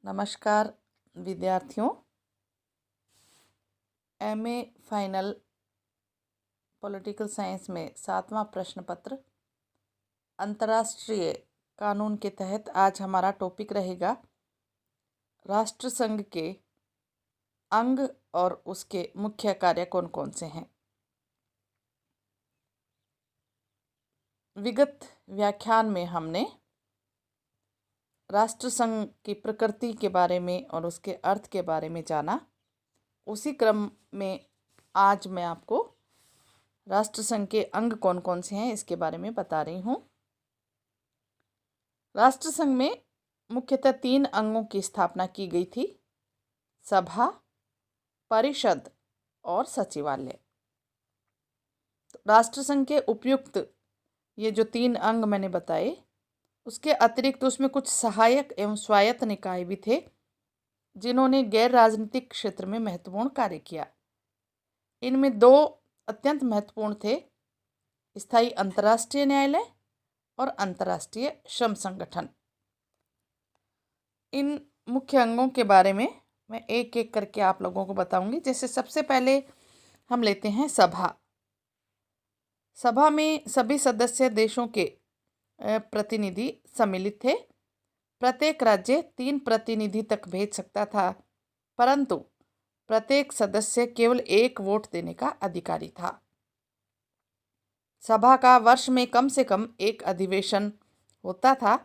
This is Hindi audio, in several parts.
नमस्कार विद्यार्थियों। एमए फाइनल पॉलिटिकल साइंस में 7वां प्रश्न पत्र अंतर्राष्ट्रीय कानून के तहत आज हमारा टॉपिक रहेगा राष्ट्रसंघ के अंग और उसके मुख्य कार्य कौन कौन से हैं। विगत व्याख्यान में हमने राष्ट्रसंघ की प्रकृति के बारे में और उसके अर्थ के बारे में जाना। उसी क्रम में आज मैं आपको राष्ट्रसंघ के अंग कौन कौन से हैं इसके बारे में बता रही हूँ। राष्ट्रसंघ में मुख्यतः 3 अंगों की स्थापना की गई थी: सभा, परिषद और सचिवालय। तो राष्ट्रसंघ के उपयुक्त ये जो 3 अंग मैंने बताए, उसके अतिरिक्त उसमें कुछ सहायक एवं स्वायत्त निकाय भी थे जिन्होंने गैर राजनीतिक क्षेत्र में महत्वपूर्ण कार्य किया। इनमें 2 अत्यंत महत्वपूर्ण थे: स्थायी अंतर्राष्ट्रीय न्यायालय और अंतर्राष्ट्रीय श्रम संगठन। इन मुख्य अंगों के बारे में मैं एक एक करके आप लोगों को बताऊंगी। जैसे सबसे पहले हम लेते हैं सभा। सभा में सभी सदस्य देशों के प्रतिनिधि सम्मिलित थे। प्रत्येक राज्य 3 प्रतिनिधि तक भेज सकता था, परंतु प्रत्येक सदस्य केवल 1 वोट देने का अधिकारी था। सभा का वर्ष में कम से कम 1 अधिवेशन होता था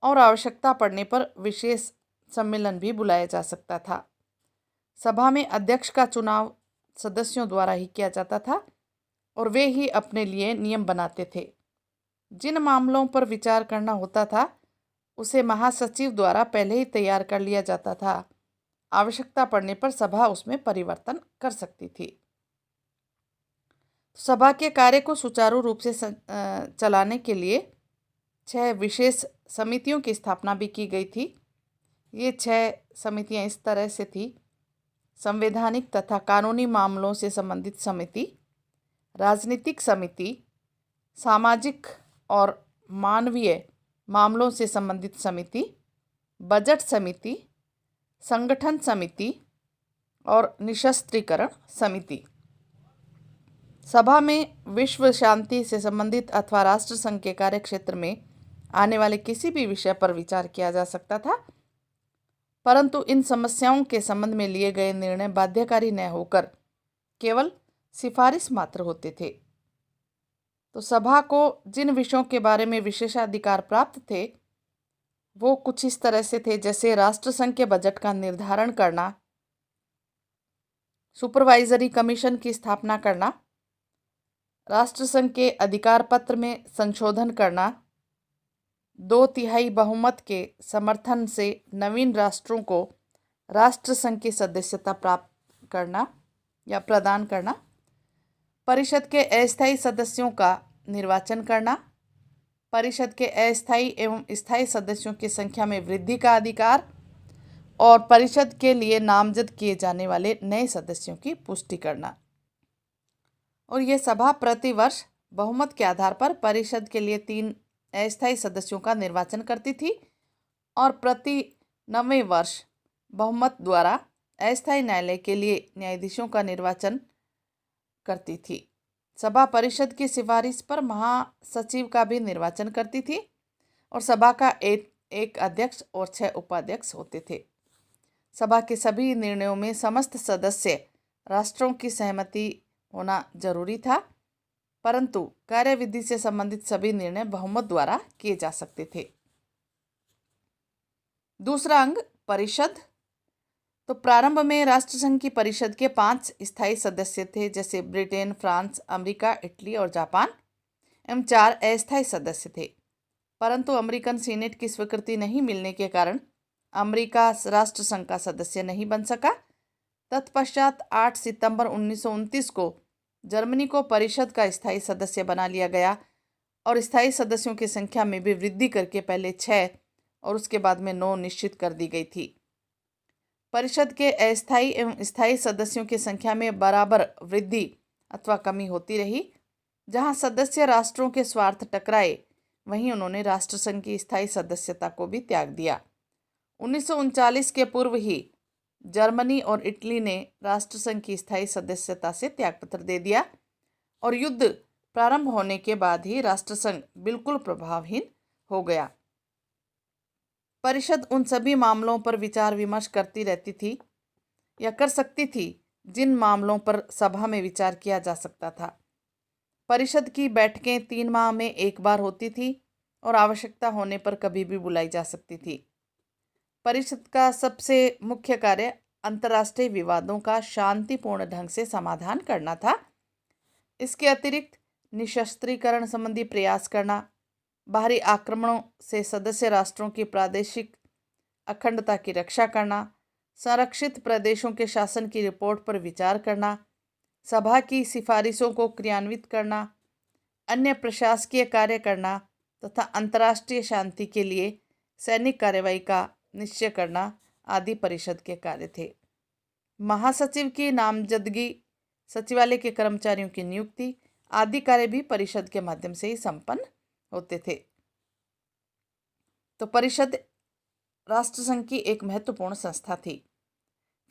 और आवश्यकता पड़ने पर विशेष सम्मेलन भी बुलाया जा सकता था। सभा में अध्यक्ष का चुनाव सदस्यों द्वारा ही किया जाता था और वे ही अपने लिए नियम बनाते थे। जिन मामलों पर विचार करना होता था उसे महासचिव द्वारा पहले ही तैयार कर लिया जाता था। आवश्यकता पड़ने पर सभा उसमें परिवर्तन कर सकती थी। सभा के कार्य को सुचारू रूप से चलाने के लिए 6 विशेष समितियों की स्थापना भी की गई थी। ये 6 समितियां इस तरह से थी: संवैधानिक तथा कानूनी मामलों से संबंधित समिति, राजनीतिक समिति, सामाजिक और मानवीय मामलों से संबंधित समिति, बजट समिति, संगठन समिति और निशस्त्रीकरण समिति। सभा में विश्व शांति से संबंधित अथवा राष्ट्रसंघ के कार्यक्षेत्र में आने वाले किसी भी विषय पर विचार किया जा सकता था, परंतु इन समस्याओं के संबंध में लिए गए निर्णय बाध्यकारी न होकर केवल सिफारिश मात्र होते थे। तो सभा को जिन विषयों के बारे में विशेषाधिकार प्राप्त थे वो कुछ इस तरह से थे: जैसे राष्ट्रसंघ के बजट का निर्धारण करना, सुपरवाइजरी कमीशन की स्थापना करना, राष्ट्रसंघ के अधिकार पत्र में संशोधन करना, 2/3 बहुमत के समर्थन से नवीन राष्ट्रों को राष्ट्रसंघ की सदस्यता प्राप्त करना या प्रदान करना, परिषद के अस्थायी सदस्यों का निर्वाचन करना, परिषद के अस्थायी एवं स्थायी सदस्यों की संख्या में वृद्धि का अधिकार और परिषद के लिए नामजद किए जाने वाले नए सदस्यों की पुष्टि करना। और यह सभा प्रति वर्ष बहुमत के आधार पर परिषद के लिए 3 अस्थायी सदस्यों का निर्वाचन करती थी और प्रति 9वें वर्ष बहुमत द्वारा अस्थायी न्यायालय के लिए न्यायाधीशों का निर्वाचन करती थी। सभा परिषद की सिफारिश पर महासचिव का भी निर्वाचन करती थी और सभा का एक अध्यक्ष और 6 उपाध्यक्ष होते थे। सभा के सभी निर्णयों में समस्त सदस्य राष्ट्रों की सहमति होना जरूरी था, परंतु कार्यविधि से संबंधित सभी निर्णय बहुमत द्वारा किए जा सकते थे। दूसरा अंग परिषद। तो प्रारंभ में राष्ट्रसंघ की परिषद के 5 स्थायी सदस्य थे, जैसे ब्रिटेन, फ्रांस, अमेरिका, इटली और जापान, एवं 4 अस्थायी सदस्य थे। परंतु अमेरिकन सीनेट की स्वीकृति नहीं मिलने के कारण अमेरिका राष्ट्रसंघ का सदस्य नहीं बन सका। तत्पश्चात 8 सितंबर 1929 को जर्मनी को परिषद का स्थायी सदस्य बना लिया गया और स्थायी सदस्यों की संख्या में भी वृद्धि करके पहले 6 और उसके बाद में 9 निश्चित कर दी गई थी। परिषद के अस्थायी एवं स्थायी सदस्यों की संख्या में बराबर वृद्धि अथवा कमी होती रही। जहां सदस्य राष्ट्रों के स्वार्थ टकराए वहीं उन्होंने राष्ट्रसंघ की स्थायी सदस्यता को भी त्याग दिया। 1939 के पूर्व ही जर्मनी और इटली ने राष्ट्रसंघ की स्थायी सदस्यता से त्यागपत्र दे दिया और युद्ध प्रारंभ होने के बाद ही राष्ट्रसंघ बिल्कुल प्रभावहीन हो गया। परिषद उन सभी मामलों पर विचार विमर्श करती रहती थी या कर सकती थी जिन मामलों पर सभा में विचार किया जा सकता था। परिषद की बैठकें 3 माह में एक बार होती थी और आवश्यकता होने पर कभी भी बुलाई जा सकती थी। परिषद का सबसे मुख्य कार्य अंतर्राष्ट्रीय विवादों का शांतिपूर्ण ढंग से समाधान करना था। इसके अतिरिक्त निशस्त्रीकरण संबंधी प्रयास करना, बाहरी आक्रमणों से सदस्य राष्ट्रों की प्रादेशिक अखंडता की रक्षा करना, संरक्षित प्रदेशों के शासन की रिपोर्ट पर विचार करना, सभा की सिफारिशों को क्रियान्वित करना, अन्य प्रशासकीय कार्य करना तथा अंतर्राष्ट्रीय शांति के लिए सैनिक कार्रवाई का निश्चय करना आदि परिषद के कार्य थे। महासचिव की नामजदगी, सचिवालय के कर्मचारियों की नियुक्ति आदि कार्य भी परिषद के माध्यम से ही संपन्न होते थे। तो परिषद राष्ट्रसंघ की एक महत्वपूर्ण संस्था थी।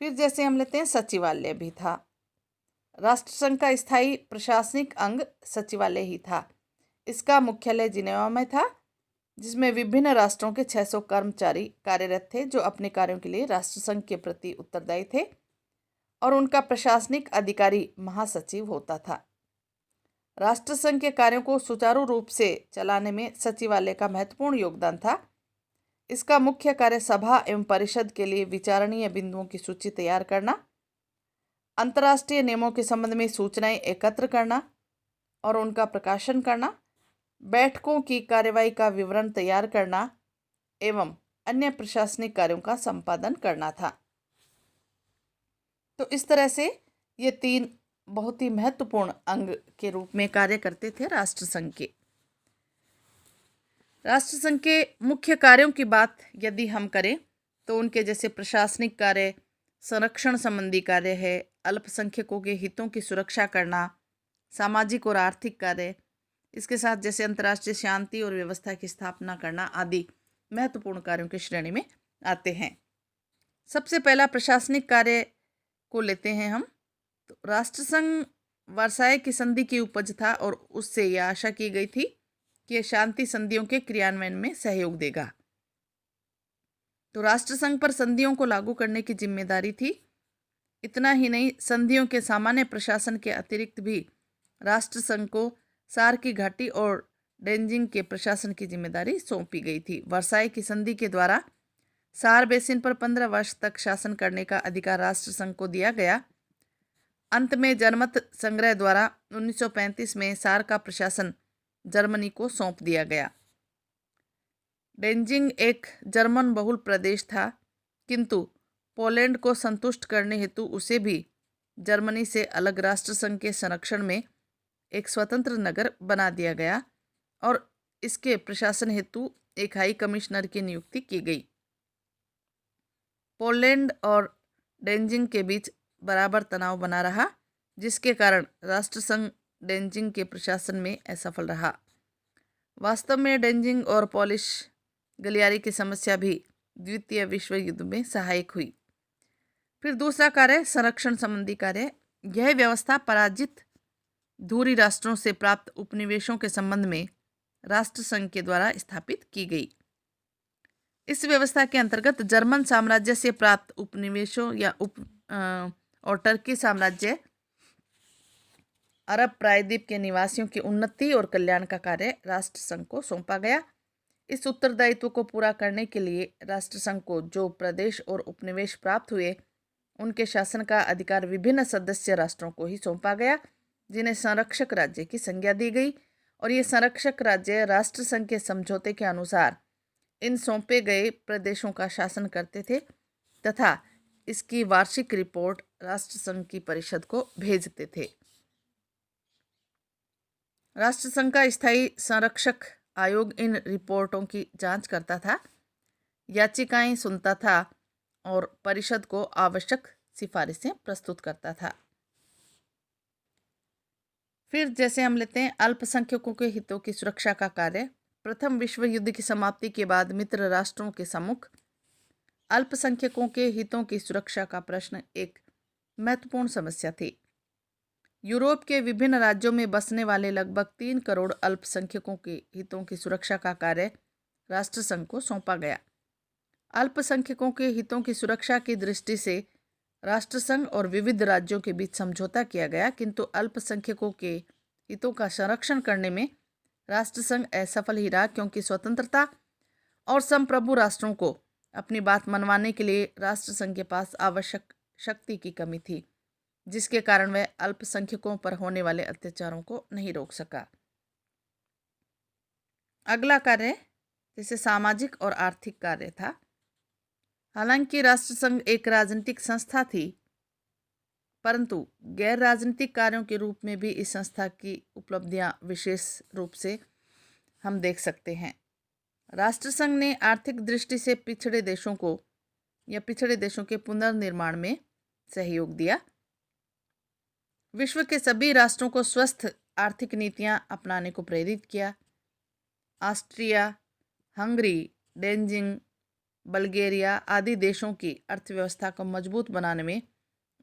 फिर जैसे हम लेते हैं सचिवालय भी था। राष्ट्रसंघ का स्थायी प्रशासनिक अंग सचिवालय ही था। इसका मुख्यालय जिनेवा में था, जिसमें विभिन्न राष्ट्रों के 600 कर्मचारी कार्यरत थे जो अपने कार्यों के लिए राष्ट्रसंघ के प्रति उत्तरदायी थे और उनका प्रशासनिक अधिकारी महासचिव होता था। राष्ट्रसंघ के कार्यों को सुचारू रूप से चलाने में सचिवालय का महत्वपूर्ण योगदान था। इसका मुख्य कार्य सभा एवं परिषद के लिए विचारणीय बिंदुओं की सूची तैयार करना, अंतर्राष्ट्रीय नियमों के संबंध में सूचनाएं एकत्र करना और उनका प्रकाशन करना, बैठकों की कार्यवाही का विवरण तैयार करना एवं अन्य प्रशासनिक कार्यों का संपादन करना था। तो इस तरह से ये 3 बहुत ही महत्वपूर्ण अंग के रूप में कार्य करते थे राष्ट्रसंघ के। राष्ट्रसंघ के मुख्य कार्यों की बात यदि हम करें तो उनके जैसे प्रशासनिक कार्य, संरक्षण संबंधी कार्य है, अल्पसंख्यकों के हितों की सुरक्षा करना, सामाजिक और आर्थिक कार्य, इसके साथ जैसे अंतर्राष्ट्रीय शांति और व्यवस्था की स्थापना करना आदि महत्वपूर्ण कार्यों की श्रेणी में आते हैं। सबसे पहला प्रशासनिक कार्य को लेते हैं हम। तो राष्ट्रसंघ वर्साय की संधि की उपज था और उससे यह आशा की गई थी कि यह शांति संधियों के क्रियान्वयन में सहयोग देगा। तो राष्ट्रसंघ पर संधियों को लागू करने की जिम्मेदारी थी। इतना ही नहीं, संधियों के सामान्य प्रशासन के अतिरिक्त भी राष्ट्रसंघ को सार की घाटी और डेंजिंग के प्रशासन की जिम्मेदारी सौंपी गई थी। वर्साय की संधि के द्वारा सार बेसिन पर 15 वर्ष तक शासन करने का अधिकार राष्ट्रसंघ को दिया गया। अंत में जनमत संग्रह द्वारा 1935 में सार का प्रशासन जर्मनी को सौंप दिया गया। डेंजिंग एक जर्मन बहुल प्रदेश था, किंतु पोलैंड को संतुष्ट करने हेतु उसे भी जर्मनी से अलग राष्ट्रसंघ के संरक्षण में एक स्वतंत्र नगर बना दिया गया और इसके प्रशासन हेतु एक हाई कमिश्नर की नियुक्ति की गई। पोलैंड और डेंजिंग के बीच बराबर तनाव बना रहा, जिसके कारण राष्ट्रसंघ डेंजिंग के प्रशासन में असफल रहा। वास्तव में डेंजिंग और पोलिश गलियारी की समस्या भी द्वितीय विश्व युद्ध में सहायक हुई। फिर दूसरा कार्य संरक्षण संबंधी कार्य। यह व्यवस्था पराजित धुरी राष्ट्रों से प्राप्त उपनिवेशों के संबंध में राष्ट्रसंघ के द्वारा स्थापित की गई। इस व्यवस्था के अंतर्गत जर्मन साम्राज्य से प्राप्त उपनिवेशों या और टर्की साम्राज्य, अरब प्रायद्वीप के निवासियों की उन्नति और कल्याण का कार्य राष्ट्रसंघ को सौंपा गया। इस उत्तरदायित्व को पूरा करने के लिए राष्ट्रसंघ को जो प्रदेश और उपनिवेश प्राप्त हुए, उनके शासन का अधिकार विभिन्न सदस्य राष्ट्रों को ही सौंपा गया, जिन्हें संरक्षक राज्य की संज्ञा दी गई। और ये संरक्षक राज्य राष्ट्रसंघ के समझौते के अनुसार इन सौंपे गए प्रदेशों का शासन करते थे तथा इसकी वार्षिक रिपोर्ट राष्ट्रसंघ की परिषद को भेजते थे। राष्ट्रसंघ का स्थायी संरक्षक आयोग इन रिपोर्टों की जांच करता था, याचिकाएं सुनता था और परिषद को आवश्यक सिफारिशें प्रस्तुत करता था। फिर जैसे हम लेते हैं अल्पसंख्यकों के हितों की सुरक्षा का कार्य। प्रथम विश्व युद्ध की समाप्ति के बाद मित्र राष्ट्रों के सम्मुख अल्पसंख्यकों के हितों की सुरक्षा का प्रश्न एक महत्वपूर्ण समस्या थी। यूरोप के विभिन्न राज्यों में बसने वाले लगभग 3 करोड़ अल्पसंख्यकों के हितों की सुरक्षा का कार्य राष्ट्रसंघ को सौंपा गया। अल्पसंख्यकों के हितों की सुरक्षा की दृष्टि से राष्ट्रसंघ और विविध राज्यों के बीच समझौता किया गया, किंतु अल्पसंख्यकों के हितों का संरक्षण करने में राष्ट्रसंघ असफल ही रहा, क्योंकि स्वतंत्रता और संप्रभु राष्ट्रों को अपनी बात मनवाने के लिए राष्ट्रसंघ के पास आवश्यक शक्ति की कमी थी, जिसके कारण वह अल्पसंख्यकों पर होने वाले अत्याचारों को नहीं रोक सका। अगला कार्य जैसे सामाजिक और आर्थिक कार्य था। हालांकि राष्ट्रसंघ एक राजनीतिक संस्था थी, परंतु गैर राजनीतिक कार्यों के रूप में भी इस संस्था की उपलब्धियां विशेष रूप से हम देख सकते हैं। राष्ट्रसंघ ने आर्थिक दृष्टि से पिछड़े देशों को या पिछड़े देशों के पुनर्निर्माण में सहयोग दिया। विश्व के सभी राष्ट्रों को स्वस्थ आर्थिक नीतियां अपनाने को प्रेरित किया। ऑस्ट्रिया, हंगरी, डेनजिंग, बल्गेरिया आदि देशों की अर्थव्यवस्था को मजबूत बनाने में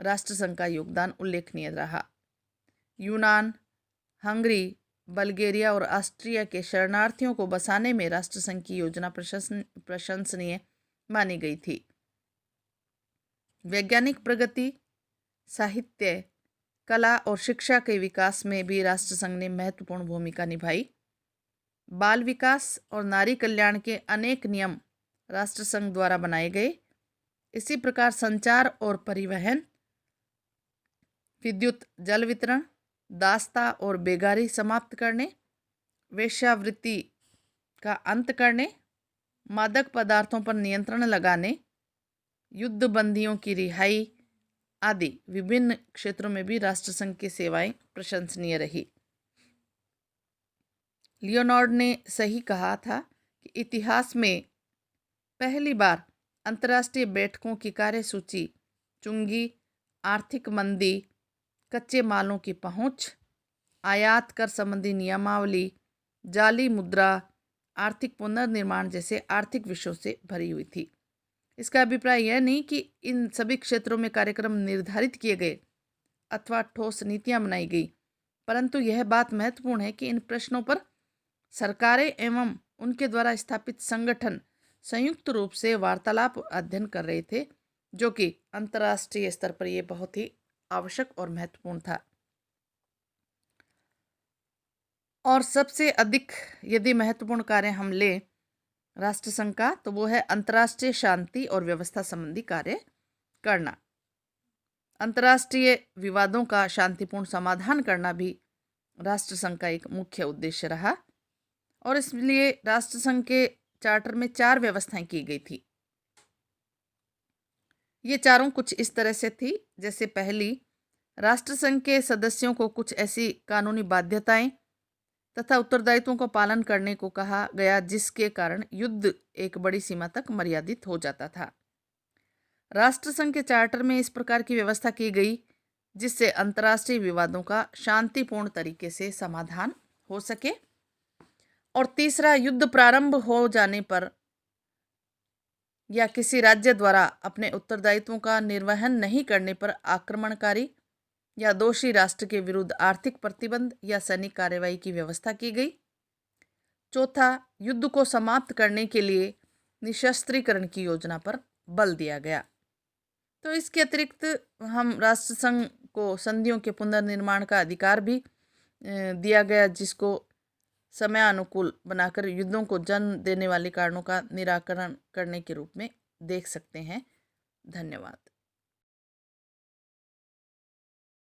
राष्ट्रसंघ का योगदान उल्लेखनीय रहा। यूनान, हंगरी, बल्गेरिया और ऑस्ट्रिया के शरणार्थियों को बसाने में राष्ट्रसंघ की योजना प्रशंसनीय मानी गई थी। वैज्ञानिक प्रगति, साहित्य, कला और शिक्षा के विकास में भी राष्ट्रसंघ ने महत्वपूर्ण भूमिका निभाई। बाल विकास और नारी कल्याण के अनेक नियम राष्ट्रसंघ द्वारा बनाए गए। इसी प्रकार संचार और परिवहन, विद्युत, जल वितरण, दासता और बेगारी समाप्त करने, वेश्यावृत्ति का अंत करने, मादक पदार्थों पर नियंत्रण लगाने, युद्ध बंदियों की रिहाई आदि विभिन्न क्षेत्रों में भी राष्ट्रसंघ की सेवाएं प्रशंसनीय रही। लियोनार्ड ने सही कहा था कि इतिहास में पहली बार अंतर्राष्ट्रीय बैठकों की कार्यसूची चुंगी, आर्थिक मंदी, कच्चे मालों की पहुंच, आयात कर संबंधी नियमावली, जाली मुद्रा, आर्थिक पुनर्निर्माण जैसे आर्थिक विषयों से भरी हुई थी। इसका अभिप्राय यह नहीं कि इन सभी क्षेत्रों में कार्यक्रम निर्धारित किए गए अथवा ठोस नीतियां बनाई गई, परंतु यह बात महत्वपूर्ण है कि इन प्रश्नों पर सरकारें एवं उनके द्वारा स्थापित संगठन संयुक्त रूप से वार्तालाप अध्ययन कर रहे थे, जो कि अंतर्राष्ट्रीय स्तर पर यह बहुत ही आवश्यक और महत्वपूर्ण था। और सबसे अधिक यदि महत्वपूर्ण कार्य हम ले राष्ट्रसंघ का, तो वो है अंतर्राष्ट्रीय शांति और व्यवस्था संबंधी कार्य करना। अंतर्राष्ट्रीय विवादों का शांतिपूर्ण समाधान करना भी राष्ट्रसंघ का एक मुख्य उद्देश्य रहा, और इसलिए राष्ट्रसंघ के चार्टर में 4 व्यवस्थाएं की गई थी। ये चारों कुछ इस तरह से थी, जैसे पहली, राष्ट्रसंघ के सदस्यों को कुछ ऐसी कानूनी बाध्यताएं तथा उत्तरदायित्वों का पालन करने को कहा गया जिसके कारण युद्ध एक बड़ी सीमा तक मर्यादित हो जाता था। राष्ट्रसंघ के चार्टर में इस प्रकार की व्यवस्था की गई जिससे अंतर्राष्ट्रीय विवादों का शांतिपूर्ण तरीके से समाधान हो सके। और तीसरा, युद्ध प्रारंभ हो जाने पर या किसी राज्य द्वारा अपने उत्तरदायित्वों का निर्वहन नहीं करने पर आक्रमणकारी या दोषी राष्ट्र के विरुद्ध आर्थिक प्रतिबंध या सैनिक कार्रवाई की व्यवस्था की गई। चौथा, युद्ध को समाप्त करने के लिए निशस्त्रीकरण की योजना पर बल दिया गया। तो इसके अतिरिक्त हम राष्ट्रसंघ को संधियों के पुनर्निर्माण का अधिकार भी दिया गया, जिसको समयानुकूल बनाकर युद्धों को जन्म देने वाले कारणों का निराकरण करने के रूप में देख सकते हैं। धन्यवाद।